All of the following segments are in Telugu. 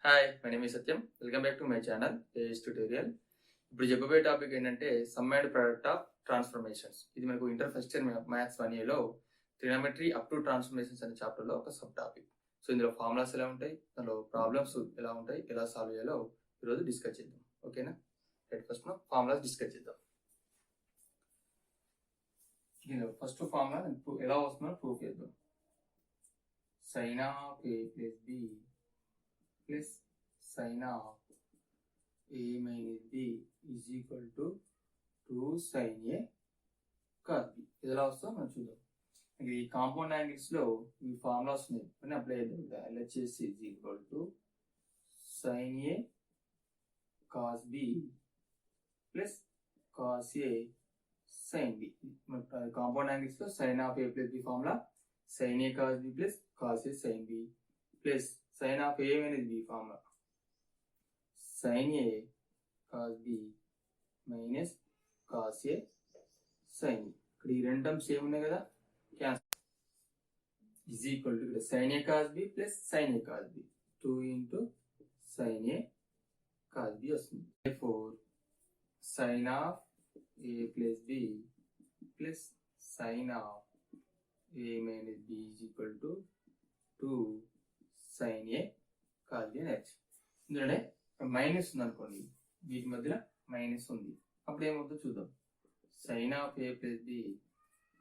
Hi, my name is Satyam. Welcome back to my channel AS tutorial. ఇప్పుడు చెప్పబోయే టాపిక్ ఏంటంటే sum and product of transformations. ఇది మనకు ఇంటర్ ఫస్ట్ ఇయర్ మ్యాథ్స్ 1Aలో ట్రిగ్నోమెట్రీ అప్ టు ట్రాన్స్ఫర్మేషన్స్ అనే చాప్టర్లో ఒక సబ్ టాపిక్. సో ఇందులో ఫార్ములాస్ ఎలా ఉంటాయి, దానిలో ప్రాబ్లమ్స్ ఎలా ఉంటాయి, ఎలా సాల్వ్ చేయాలో ఈరోజు డిస్కస్ చేద్దాం. ఓకేనా? రైట్, ఫస్ట్ మనం ఫార్ములాస్ డిస్కస్ చేద్దాం. దీనిలో ఫస్ట్ ఫార్ములా ఎలా వస్తుందో ప్రూఫ్ చేద్దాం. Sine of A plus B plus sin of a minus b is equal to 2 sin a cos b. ఇది ఎలా వస్తుందో మనం చూద్దాం. ఈ కాంపౌండ్ యాంగిల్స్ లో ఈ ఫార్ములాస్ ఉన్నాయి, అని అప్లై చేద్దాం. LHS is equal to sin a cos b plus cos a sin b. Compound angles లో sin of a plus b formula sin a cos b plus cos a sin b plus sin of a minus b formula sin a cos b minus cos a sin b. ఇక్కడ ఈ రెండు టర్మ్స్ ఏమున్నాయి కదా, క్యాన్సిల్. ఈజ్ ఈక్వల్ టు ఇక్కడ sin a cos b plus sin a cos b 2 into sin a cos b వస్తుంది. therefore sin of a plus b plus sin of a minus b is equal to 2 sin a cos b అని వచ్చు. ఇందులోనే మైనస్ ఉంది అనుకోండి, వీటి మధ్యలో మైనస్ ఉంది, అప్పుడు ఏమవుతుందో చూద్దాం. Sine of A plus B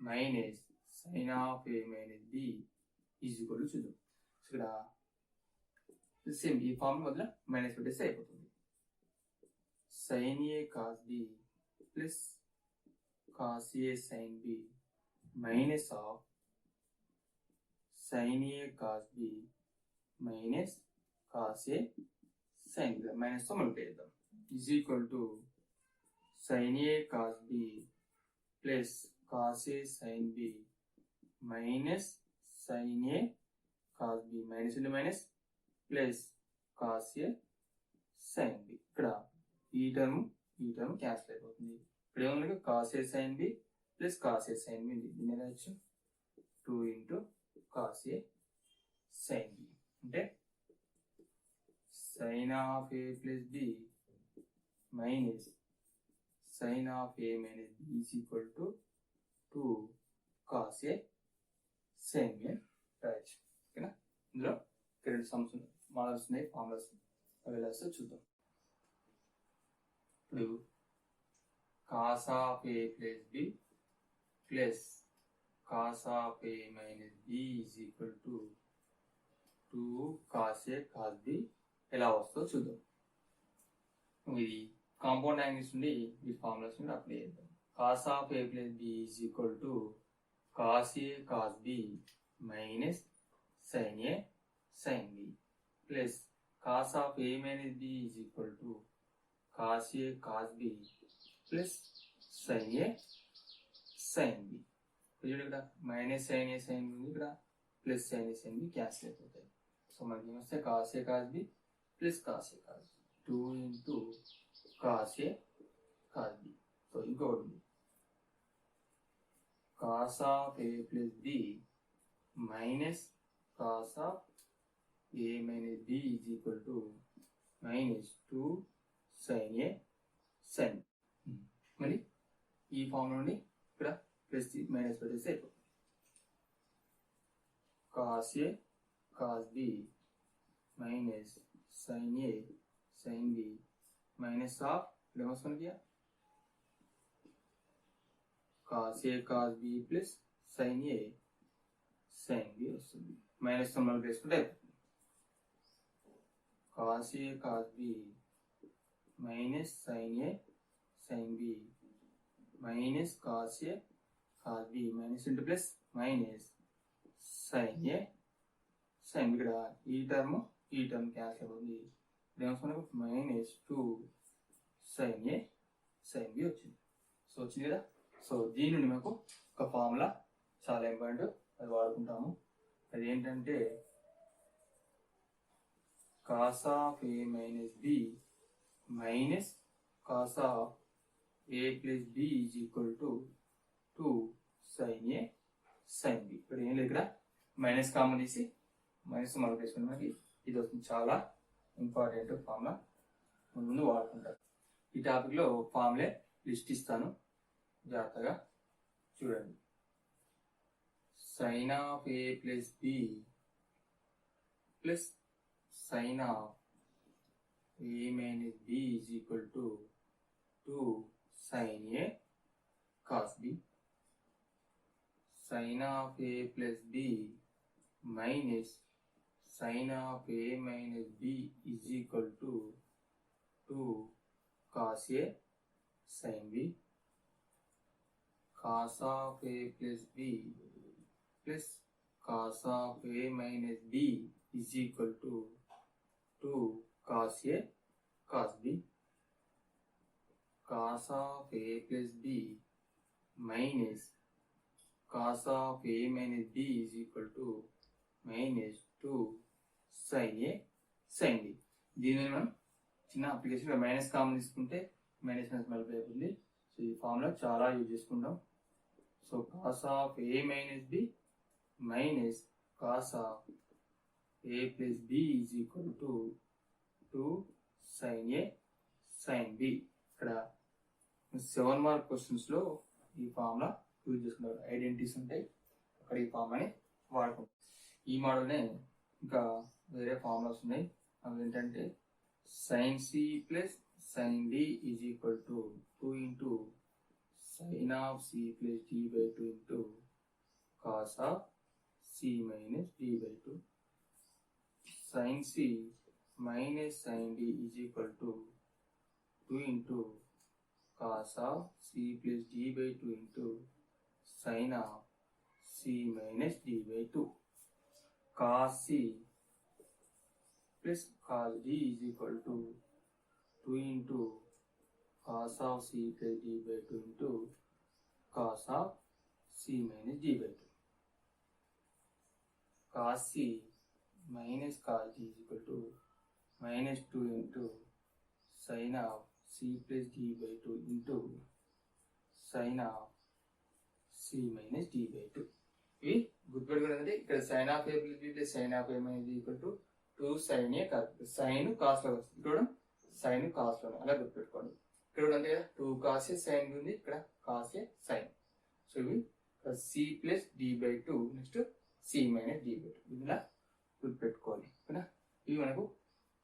minus sine of A minus B is equal to చూద్దాం. ఇక్కడ సేమ్ ఈ ఫార్మ్ మధ్యలో మైనస్ పెట్టేస్తే అయిపోతుంది. Sine A cos B plus cos A sign B minus of sine A cos B minus cos A sin b minus తో మల్టిప్లై చేద్దాం. is equal to sin a cos b plus cos a sin b minus sin a cos b minus into minus plus cos a sin b. ఇక్కడ ఈ టర్మ్ క్యాన్సిల్ అయిపోతుంది. ఇక్కడ ఏముంది, cos a sin b plus cos a sin b ఉంది. దీని ఎలా వచ్చు 2 into cos a sin b అంటే sin of a plus b minus sin of a minus b is equal to 2 cos a sin b రాయొచ్చు. ఓకేనా? ఇందులో రెండు సమ్స్ ఉన్నాయి, మోడల్స్ ఉన్నాయి, ఫార్ములాస్ అవి ఎలా వస్తాయో చూద్దాం. ఇప్పుడు cos of a plus b plus cos of a minus b is equal to 2 cos a cos b ఎలా వస్తుందో చూద్దాం. ఇది కాంపౌండ్ యాంగిల్స్ నుండి ఈ ఫార్ములాస్ నుండి అప్లై చేద్దాం. Cos of A plus B is equal to cos A cos B minus sin A sign B plus cos of A minus B is equal to cos A cos B plus sin A sign B. ఇక్కడ minus sin A sign B ఉంది, ఇక్కడ plus sin A sign B cancel అయిపోతాయి. సో మనకి ఏమొస్తే cos A cos B plus cos a cos b 2 into cos a cos b. So ఇంకొకటి cos of a plus b minus cos of a minus b is equal to minus 2 sin a sin. మరి ఈ ఫార్మ్ నుండి ఇక్కడ ప్లస్ మైనస్ పెట్టేస్తే అయిపోతుంది. cos a cos b minus sin a sin b minus of ఇక్కడ ఏమొస్తుంది, cos a cos b plus sin a sin b వస్తుంది. మైనస్ తో మనం వేసుకుంటే cos a cos b minus sin a sin b minus cos a cos b minus into plus minus sin a sin b. ఇక్కడ ఈ టర్మ్ క్యాన్సిల్ అవుతుంది. మనకు minus 2 sin a sin b వచ్చింది. సో వచ్చింది కదా. సో దీని నుండి మనకు ఒక ఫార్ములా చాలా ఇంపార్టెంట్, అది వాడుకుంటాము. అది ఏంటంటే cos of a minus b minus cos of a plus b is equal to 2 sin a sin b. ఇక్కడ ఏం లేదు, ఇక్కడ మైనస్ కామన్ తీసి మైనస్ మల్టిప్లై చేసుకుంటే మనకి ఇది వస్తుంది. చాలా ఇంపార్టెంట్ ఫార్ములా ముందు వాడుకుంటారు. ఈ టాపిక్లో ఫార్ములే లిస్ట్ ఇస్తాను, జాగ్రత్తగా చూడండి. Sine of A plus B plus sign of A minus B is equal to 2 sin A cos B. Sin of A plus B minus sin of A minus B is equal to 2 cos A sin B. Cos of A plus B plus cos of A minus B is equal to 2 cos A cos B. Cos of A plus B minus cos of A minus B is equal to minus 2 sin A sin B. దీనిని మనం చిన్న అప్లికేషన్ మైనస్ కామన్ తీసుకుంటే మైనస్ మైనస్ మల్టిప్లై అవుతుంది. సో ఈ ఫార్ములా చాలా యూజ్ చేసుకుంటాం. So cos of A minus B minus cos of A plus B is equal to 2 sin A sin B. ఇక్కడ 7 మార్క్ క్వశ్చన్స్లో ఈ ఫార్ములా యూజ్ చేసుకుంటారు. ఐడెంటిటీస్ ఉంటాయి, అక్కడ ఈ ఫార్ములాని వాడుకుంటాం. ఈ మోడల్నే ఇంకా వేరే ఫార్ములాస్ ఉన్నాయి. అవి ఏంటంటే sine C plus sine D is equal to 2 into sign of C plus D by 2 into cos of C minus D by 2. Sine C minus sine D is equal to 2 into cos of c plus d by 2 into sin of c minus d by 2. Cos c plus cos d is equal to 2 into cos of c plus d by 2 into cos of c minus d by 2. Cos c minus cos d is equal to minus 2 into sin of c plus d by 2 into sin of c minus d by 2. ఇవి గుర్తుపెట్టుకోండి. ఇక్కడ sin of a plus b plus sin of a minus b equal to 2 sin a cos. sin cos లో వస్తుంది, ఇక్కడ sin cos లో అలా గుర్తుపెట్టుకోండి. ఇక్కడ కూడా అంతే కదా, 2 cos a sin ఉంది, ఇక్కడ cos a sin. సో ఇవి c plus d by 2 next c minus d by 2 ఇలా గుర్తుపెట్టుకోవాలి. ఓకేనా? ఇవి మనకు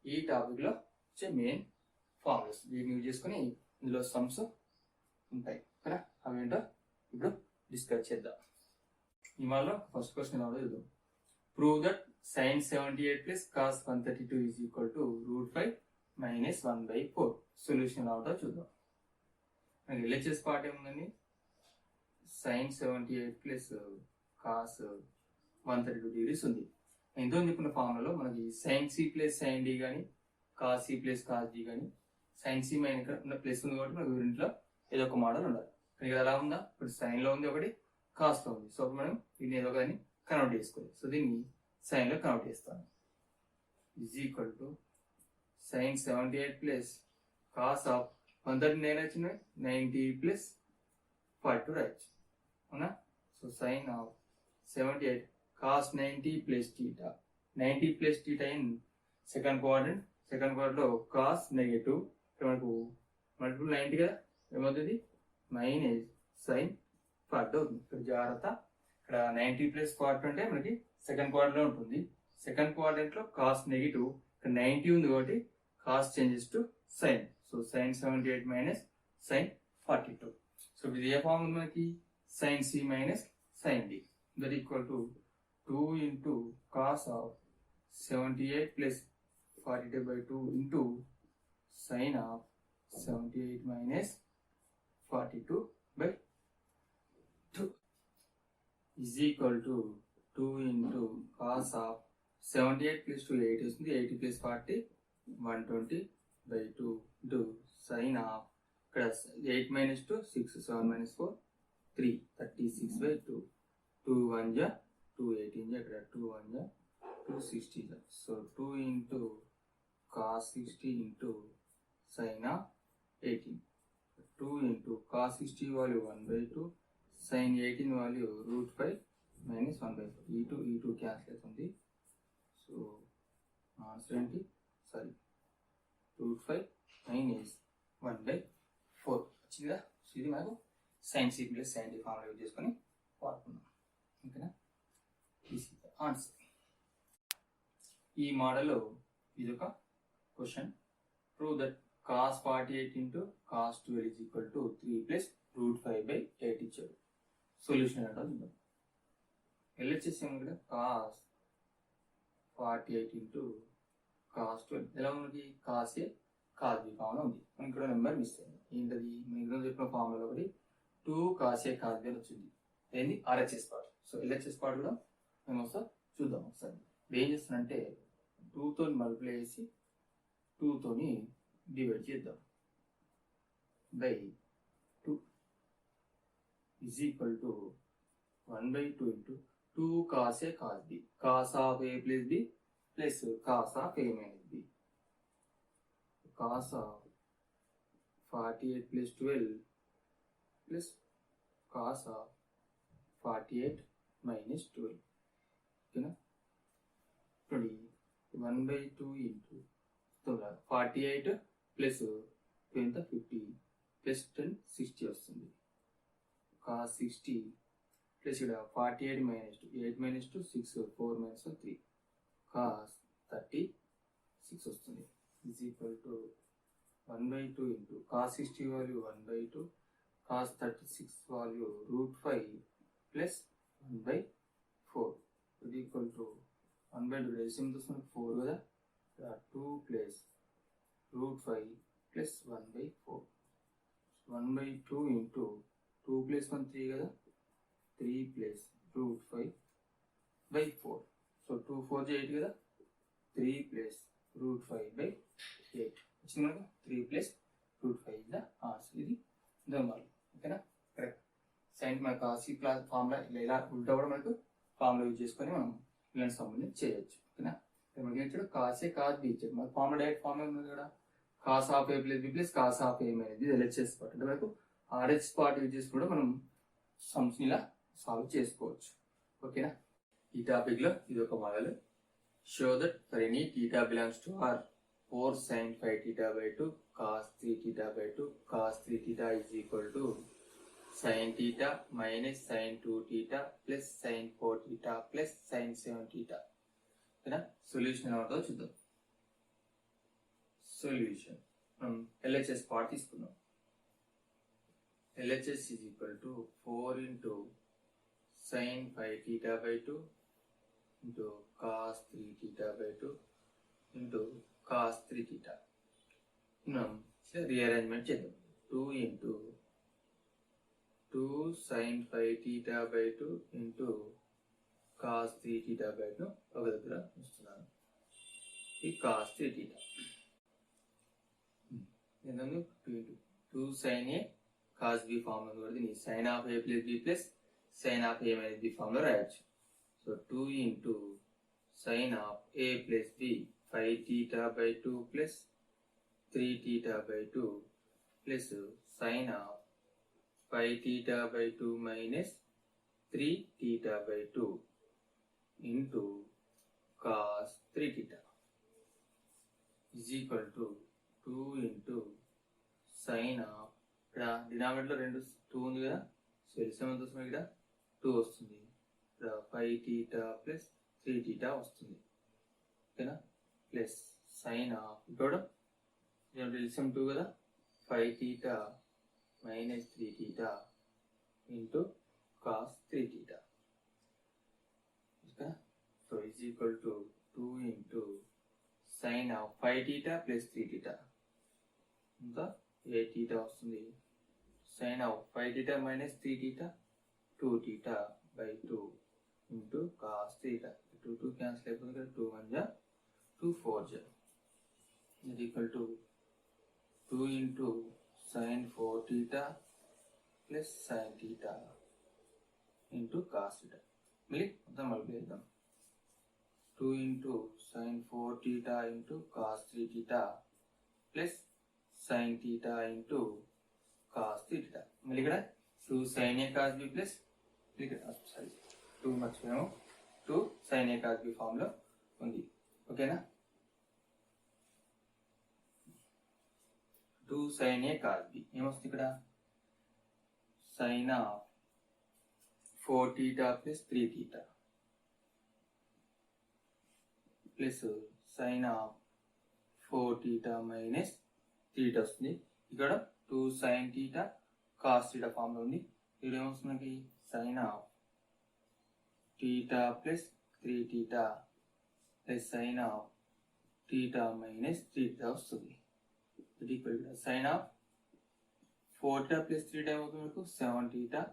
ఈ టాపిక్లో వచ్చే మెయిన్ ఫార్ములాస్. వీటిని యూజ్ చేసుకుని ఇందులో సమ్స్ ఉంటాయి కదా, అవి ఏంటో ఇప్పుడు డిస్కస్ చేద్దాం. ఇవాళ ఫస్ట్ క్వశ్చన్ ఎలా చూద్దాం. Prove that sin 78 plus cos 132 is equal to √5 minus 1/4. Solution ఎలా ఉంటుందో చూద్దాం. మనకి LHS పార్ట్ ఏముందండి, sin 78 ప్లస్ cos 132 డిగ్రీస్ ఉంది. ఎంతో చెప్పిన ఫార్ములాలో మనకి sin c plus sin d కానీ cos c plus cos d కానీ sin c మైనస్ ఇక్కడ ఉన్న ప్లస్ ఉంది కాబట్టి మనకు రెండింటిలో ఏదో ఒక మోడల్ ఉండాలి. ఇక్కడ ఎలా ఉందా, ఇప్పుడు సైన్ లో ఉంది ఒకటి, కాస్ లో ఉంది. సో అప్పుడు మనం దీన్ని ఏదో ఒకదాన్ని కన్వర్ట్ చేసుకోవాలి. సో దీన్ని సైన్ లో కన్వర్ట్ చేస్తాను. Is equal to sin 78 plus cos of 139 వచ్చింది, 90 ప్లస్ 42 రాయచ్చు, అవునా? So sine of 78 cos 90 plus theta. 90 plus theta in second quadrant. Second quadrant లో కాస్ నెగటివ్, ఇక్కడ మనకు మల్టిపుల్ 90 కదా, ఏమవుతుంది మైనస్ సైన్ 40 అవుతుంది. ఇక్కడ జాగ్రత్త, ఇక్కడ 90 ప్లస్ 40 అంటే మనకి సెకండ్ క్వాడ్రంట్ లో ఉంటుంది. సెకండ్ క్వాడ్రంట్ లో కాస్ నెగిటివ్, ఇక్కడ 90 ఉంది కాబట్టి cos changes to sine. So sine 78 minus sine 42. So ఇది ఏ ఫార్మ్ ఉంది మనకి, sine C minus sine D that equal to 2 into cos of 78 plus 42/2 into sin of 78 minus 42/2 is equal to 2 into cos of 78 plus 2 8 వస్తుంది, 80 plus 40 120/2 into sin of ఇక్కడ 8 minus 2 6 7 minus 4 3 36/2 2 1 ja 2 18 ja ఇక్కడ 2 1 ja 2 60 ja. So 2 into cos 60 into sin of 18. 2 into cos 60 value 1/2, sin 18 value √5 minus 1/4. E2 cancel అవుతుంది. సో ఆన్సర్ ఏంటి, సారీ √5 -1/4 వచ్చింది కదా. సో ఇది మనకు sin c plus sin d formula use చేసుకొని వాడుకున్నాం. ఓకేనా, దిస్ ఇస్ ద ఆన్సర్. ఈ మోడల్లో ఇది ఒక question. Prove that cos 48 into cos 12 is equal to 3 plus √5/8 ఇచ్చాడు. సొల్యూషన్ ఏంటో చూద్దాం. LHS ఏమో ఇక్కడ cos 48 into cos 12 ఎలా ఉంది? cos A cos B formula ఉంది. మనకి ఇక్కడ నెంబర్ మిస్ అయింది. ఏంటది? మనం ఇందులో చెప్పిన ఫార్ములా ఒకటి 2 cos A cos B అని వచ్చింది. ఏంది? RHS part. So LHS part కూడా మేము ఒకసారి చూద్దాం. ఒకసారి ఏం చేస్తానంటే 2తో మల్టిప్లై చేసి 2తోని డివైడ్ చేద్దాం. By 2 is equal to 1/2 into 2 cos A cos B. cos of A plus B plus cos of A minus B. cos of 48 plus 12 plus cos of 48 minus 12. ఓకేనా, 1/2 into 48 ప్లస్ 50 ప్లస్ 10 60 వస్తుంది. cos 60 ప్లస్ ఇక్కడ 48 minus 2 8 minus 2 6 4 minus 1 3 cos 36 వస్తుంది. is equal to 1/2 into cos 60 value 1/2 cos 36 value √5 plus 1/4 is equal to 1/2 LCM తీసుకుని 4 కదా, 2 ప్లస్ √5 ప్లస్ 1/4 1/2 into 2 ప్లస్ 1 3 కదా, 3 ప్లస్ √5/4. సో 2 4 8 కదా, 3 ప్లస్ √5/8 వచ్చింది మనకు. 3 ప్లస్ √5 ఇస్ ద ఆన్సర్. ఇది దొంగలు. ఓకేనా, కరెక్ట్. సైన్ మనకు సి ప్లస్ ఫార్ములా ఇలా ఉల్టా కూడా మనకు ఫార్ములా యూజ్ చేసుకొని మనం ఇలాంటి సమ్ముని చేయొచ్చు. ఓకేనా, మనకి ఇచ్చాడు cos A cos B ఇచ్చాడు. మన ఫార్ములా డైరెక్ట్ ఫార్ములా ఉంది కదా, cos of A plus B plus cos of A minus B. LHS part అంటే మనకు RHS పార్ట్ యూజ్ చేసి కూడా మనం సమ్స్ ఇలా సాల్వ్ చేసుకోవచ్చు. ఓకేనా, ఈ టాపిక్ లో ఇది ఒక model. Show that for any θ belongs to R 4 sin 5θ/2 cos 3θ/2 cos 3θ is equal to sin θ minus sin 2θ plus sin 4θ plus sin 7θ. ఓకేనా, సొల్యూషన్ ఎలా ఉంటుందో చూద్దాం. సొల్యూషన్ మనం LHS పార్ట్ తీసుకున్నాం. LHS is equal to 4 into sin 5θ/2 into cos 3θ/2 into cos 3θ. మనం రీఅరేంజ్మెంట్ చేద్దాం. 2 into 2 sin 5θ/2 into cos 3θ/2 ఒక దగ్గర వస్తున్నాను. ఈ cos 3θ ఏంటంటే 2 sin A cos B formula కూడా దీన్ని sin of A plus B plus sin of A minus B formula రాయొచ్చు. So 2 into sin of A plus B 5θ/2 plus 3θ/2 plus sin of 5θ/2 minus 3θ/2 into cos 3θ is equal to 2 into sin of ఇక్కడ డినామినేటర్ 2 ఉంది కదా, సో ఎల్సిఎం ఎంత వస్తుంది? ఇక్కడ 2 వస్తుంది. ఇక్కడ 5θ ప్లస్ 3θ వస్తుంది. ఓకేనా, ప్లస్ సైన్ ఆఫ్ ఇక్కడ ఎల్సిఎం 2 కదా, 5θ మైనస్ 3θ ఇంటూ కాస్ 3θ. ఓకేనా, so is equal to 2 into sign of 5θ plus 3θ ఇంకా 8θ వస్తుంది. Sin of 5θ minus 3θ 2θ/2 into cos 3θ. 2 cancel అయిపోతుంది కదా, 2 1 2 4 ఇది equal to 2 into sin 4θ plus sin θ into cos θ. మళ్ళీ మొత్తం మళ్ళీ వేద్దాం. 2 into sin 4θ into cos 3θ plus sin θ into cos θ. మళ్ళీ ఇక్కడ 2 sin A cos B plus ఇక్కడ సారీ 2 మర్చిపోయాము, 2 sin A cos B form లో ఉంది. ఓకేనా, 2 sin A cos B ఏమొస్తుంది ఇక్కడ sin of 4 theta plus 3 theta plus sin of 4 theta minus 3 theta వస్తుంది. ఇక్కడ 2 sin theta cos theta form లో ఉంది. ఇక్కడ ఏమొస్తుంది మనకి sin of theta plus 3 theta plus sin of theta minus 3 theta వస్తుంది. ఇక్కడ sin of 4 theta plus 3 theta ఏమవుతుంది మనకు 7 theta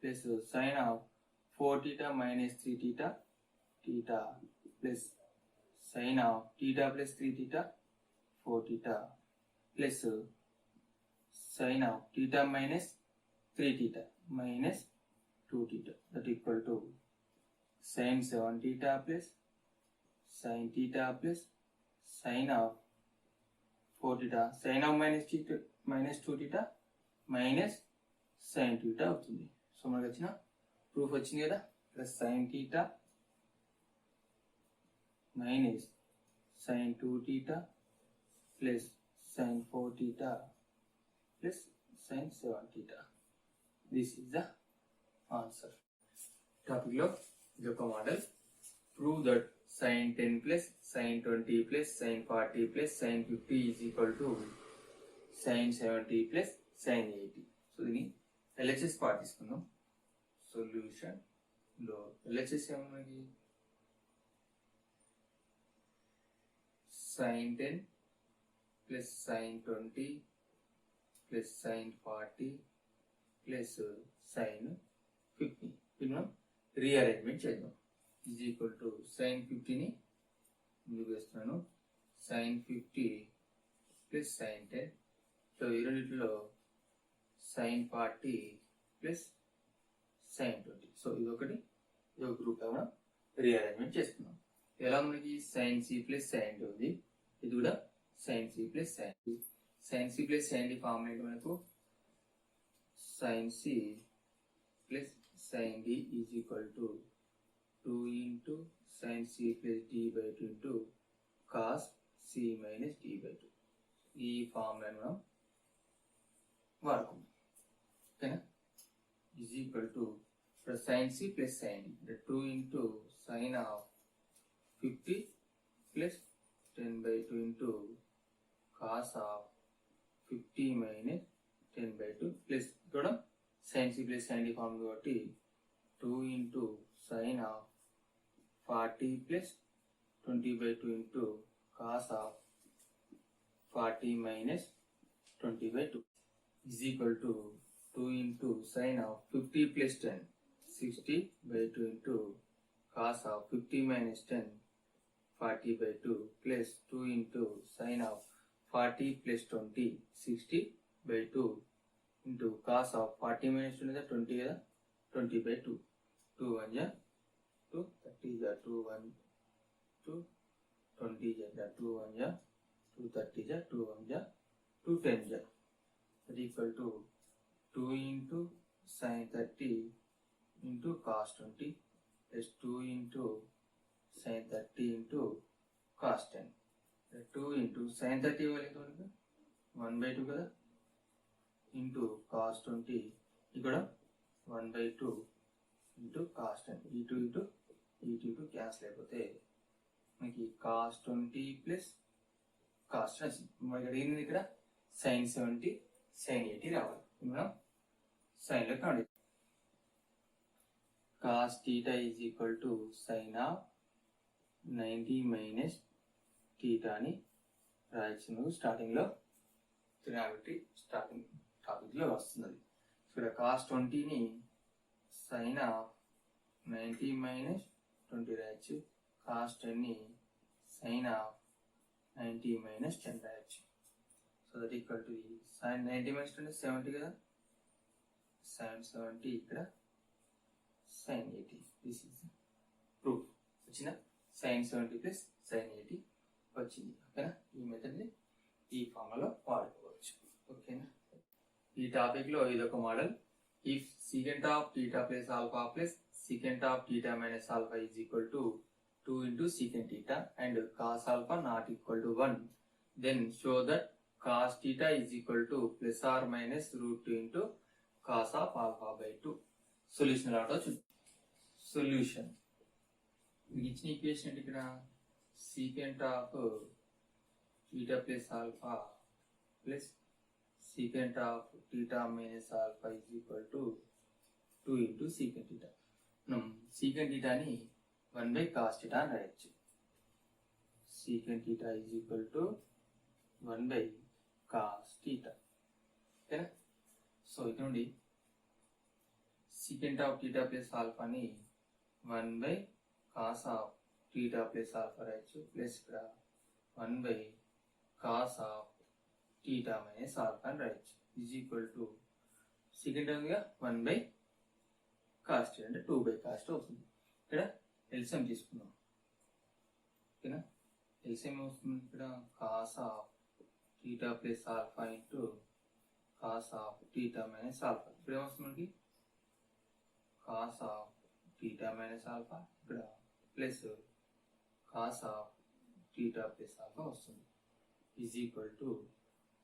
plus sin of 4 theta minus 3 theta theta plus sin of theta plus 3 theta 4 theta plus sin of theta minus 3 theta minus 2 theta that equal to sin 7 theta plus sin theta plus sin of 4 theta sin of minus 2 theta minus sin theta అవుతుంది. సో మనకు వచ్చిన ప్రూఫ్ వచ్చింది కదా plus sin theta minus sin 2 theta plus sin 4 theta plus sin 7 theta. This is the answer. Topic లో ఇది ఒక model. Prove that sin 10 plus sin 20 plus sin 40 plus sin 50 is equal to sin 70 plus sin 80. So దీన్ని LHS పార్ట్ తీసుకుందాం. సొల్యూషన్ లో LHS ఏమన్నది sin 10 plus sin 20 plus sin 40 plus sin 50. ఇది మనం రీఅరేంజ్మెంట్ చేద్దాం. ఈజ్ ఈక్వల్ టు sin 50ని ముందుకు వేస్తున్నాను. sin 50 plus sin 10. సో ఈ రెండింటిలో sin 40 ప్లస్ sin 20. సో ఇది ఒక గ్రూప్ మనం రీఅరేంజ్మెంట్ చేస్తున్నాం. ఎలా మనకి sin c plus sin d ఉంది. ఇది కూడా sin c plus sin d. sin c plus sin d formula ఏంటి మనకు sin c plus sin d is equal to 2 into sin c plus d by 2 into cos c minus d by 2. ఈ ఫార్ములాను మనం వాడుకుందాం. ఓకేనా is equal to sin c plus sin d 2 into sin of 50 plus 10 by 2 into cos of 50 minus 10 by 2 plus ఇక్కడ sin c plus sin d formula కాబట్టి 2 into sin of 40 plus 20 by 2 into cos of 40 minus 20 by 2 is equal to 2 into sin of 50 plus 10 60 by 2 into cos of 50 minus 10 40 by 2 plus 2 into sin of 40 plus 20 60 by 2 into cos of 40 minus 20 20 కదా 20 by 2 2 1 ja 2 30 ja 2 1 2 20 ja 2 1 ja 2 30 ja 2 1 ja 2 10 ja that equal to 2 into sin 30 into cos 20 plus 2 into sin 30 into cos 10. 2 into sin 30 value 1 by 2 kada into cos 20 ఇక్కడ 1 by 2 into cos 10 e2 cancel అయిపోతే మనకి cos 20 ప్లస్ cos 10 మనకి అడిగింది ఇక్కడ sin 70 sin 80 రావాలి. మనం sin లో count cos theta is equal to sin of 90 minus theta అని రాయొచ్చు. స్టార్టింగ్ లో ట్రిగ్నోమెట్రీ స్టార్టింగ్ టాపిక్ లో వస్తుంది. ఇక్కడ cos 20ని sin of 90 minus 20 రాయొచ్చు. cos 10ని sin of 90 minus 10 రాయొచ్చు. So that equal to sin 90 minus 10 70 కదా sin 70 ఇక్కడ sin 80. This is proof. వచ్చిన sin 70 ప్లస్ sin 80 వచ్చింది. ఓకేనా ఈ మెథడ్ని ఈ ఫార్ములా వాడుకోవచ్చు. ఓకేనా ఈ టాపిక్ లో ఇదొక model. If secant of theta plus alpha plus secant of theta minus alpha is equal to 2 into secant theta and cos alpha not equal to 1, then show that cos theta is equal to plus or minus √2 into cos of alpha by 2. Solution రావడం చూద్దాం. సొల్యూషన్ మీకు ఇచ్చిన ఈక్వేషన్ ఏంటి ఇక్కడ? Secant of theta plus alpha plus secant of theta minus alpha is equal to 2 into secant theta. మనం సీకెంట్ థీటాని 1 బై కాస్ థీటా అని రాయొచ్చు. Secant theta is equal to 1 by cos theta. ఓకేనా? సో ఇక్కడ నుండి సీకెంట్ ఆఫ్ థీటా ప్లస్ ఆల్ఫాని 1 by cos of theta plus alpha రాయొచ్చు. ప్లస్ ఇక్కడ 1 by cos of theta minus alpha అని రాయొచ్చు. ఈజ్ ఈక్వల్ టు సీకెంట్ ఉందిగా 1 బై కాస్ట్ అంటే 2 బై కాస్ట్ అవుతుంది. ఇక్కడ ఎల్సిఎం తీసుకుందాం. ఓకేనా? ఎల్సిఎం వస్తుంది ఇక్కడ cos of theta plus alpha into cos of theta minus alpha. ఇక్కడ ఏమొస్తుంది మనకి? Cos of theta minus alpha, ఇక్కడ plus cos of theta plus alpha వస్తుంది. Is equal to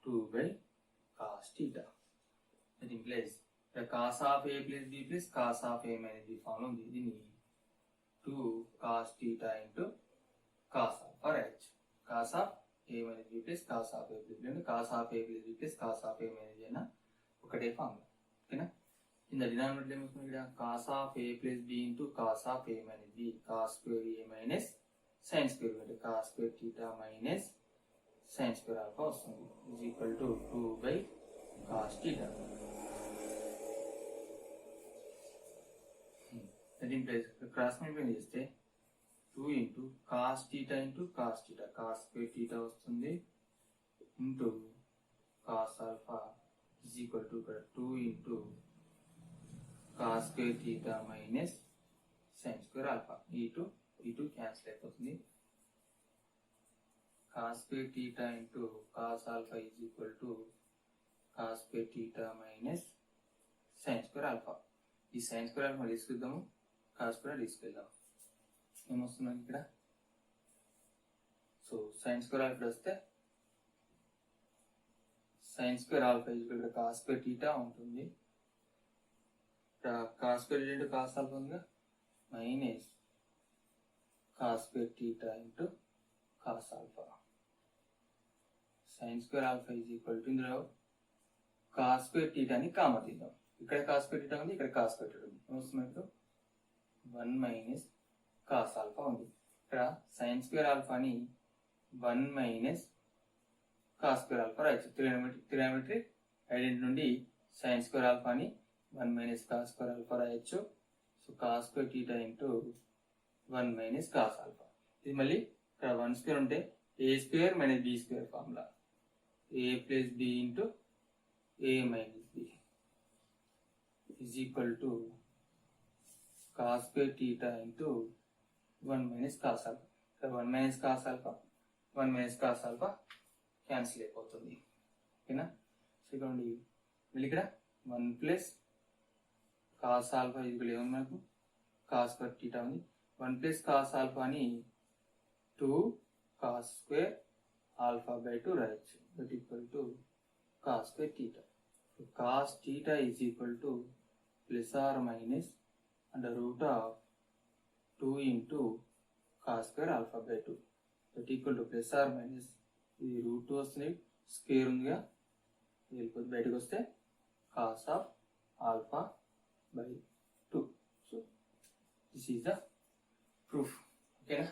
2 by cos theta. That implies ఇక్కడ cos of A plus B plus cos of A minus B form ఉంది. దీన్ని 2 cos theta into cos alpha రాయొచ్చు. Cos of A minus B plus cos of A plus B అంటే cos of A plus B plus cos of A minus B అయినా ఒకటే ఫార్ములా. ఓకేనా? కింద డినామినేటర్ ఏమవుతుంది ఇక్కడ? Cos of A plus B into cos of A minus B, cos square A minus sine square అంటే cos square theta minus sine square alpha వస్తుంది. Is equal to 2 by cos theta. దీని ప్లేస్ క్రాస్ మల్టిప్లై చేస్తే 2 into cos theta into cos theta, cos square theta వస్తుంది into cos alpha is equal to ఇక్కడ 2 into cos square theta minus sine square alpha. ఈ టూ క్యాన్సిల్ అయిపోతుంది. Cos square theta into cos alpha is equal to cos square theta minus sine square alpha. ఈ సైన్ స్క్వేర్ ఆల్ఫా తీసుకుందాము, కాస్ కూడా తీసుకెళ్దాం. ఏమొస్తుంది ఇక్కడ? సో సైన్ స్క్వేర్ ఆల్ఫా వస్తే సైన్ స్క్వేర్ ఆల్ఫా ఇక్కడ కాస్ స్క్వేర్ థీటా ఉంటుంది. Cos square into cos alpha ఉందిగా, minus cos square theta into cos alpha. Sign square alpha is equal to ఇందులో కాస్ స్క్వేర్ థీటాని కామా తీద్దాం. ఇక్కడ కాస్ స్క్వేర్ థీటా ఉంది, ఇక్కడ కాస్ స్క్వేర్ థీటా ఉంది. ఏమొస్తుంది? 1 మైనస్ కాస్ ఆల్ఫా ఉంది. ఇక్కడ సైన్ స్క్వేర్ ఆల్ఫాని 1 మైనస్ కాస్ స్క్వేర్ ఆల్ఫా రాయొచ్చు. ట్రిగోనోమెట్రీ ఐడెంటిటీ నుండి సైన్ స్క్వేర్ ఆల్ఫాని 1 మైనస్ కాస్ స్క్వేర్ ఆల్ఫా రాయొచ్చు. So cos square theta into 1 minus cos alpha. ఇది మళ్ళీ ఇక్కడ 1 స్క్వేర్ ఉంటే A square minus B square formula. A plus B into A minus B is equal to cos square theta into 1 minus cos alpha. So 1 minus cos alpha, 1 minus cos alpha cancel అయిపోతుంది. ఓకేనా? సో ఇక్కడ నుండి మళ్ళీ ఇక్కడ 1 ప్లస్ కాస్ ఆల్ఫా ఇది ఏముంది మనకు? కాస్ స్క్వేర్ థీటా ఉంది. 1 ప్లస్ కాస్ ఆల్ఫాని 2 కాస్ స్క్వేర్ ఆల్ఫా బై 2 రాయొచ్చు. That equal to cos square theta. Cos theta is equal to plus or minus under root of 2 into cos square alpha by 2 that equal to plus or minus ఇది రూట్ 2 వస్తుంది, స్క్వేర్ ఉందిగా వెళ్ళిపోతే బయటకు వస్తే cos of alpha by 2. So this is the proof. ఓకేనా?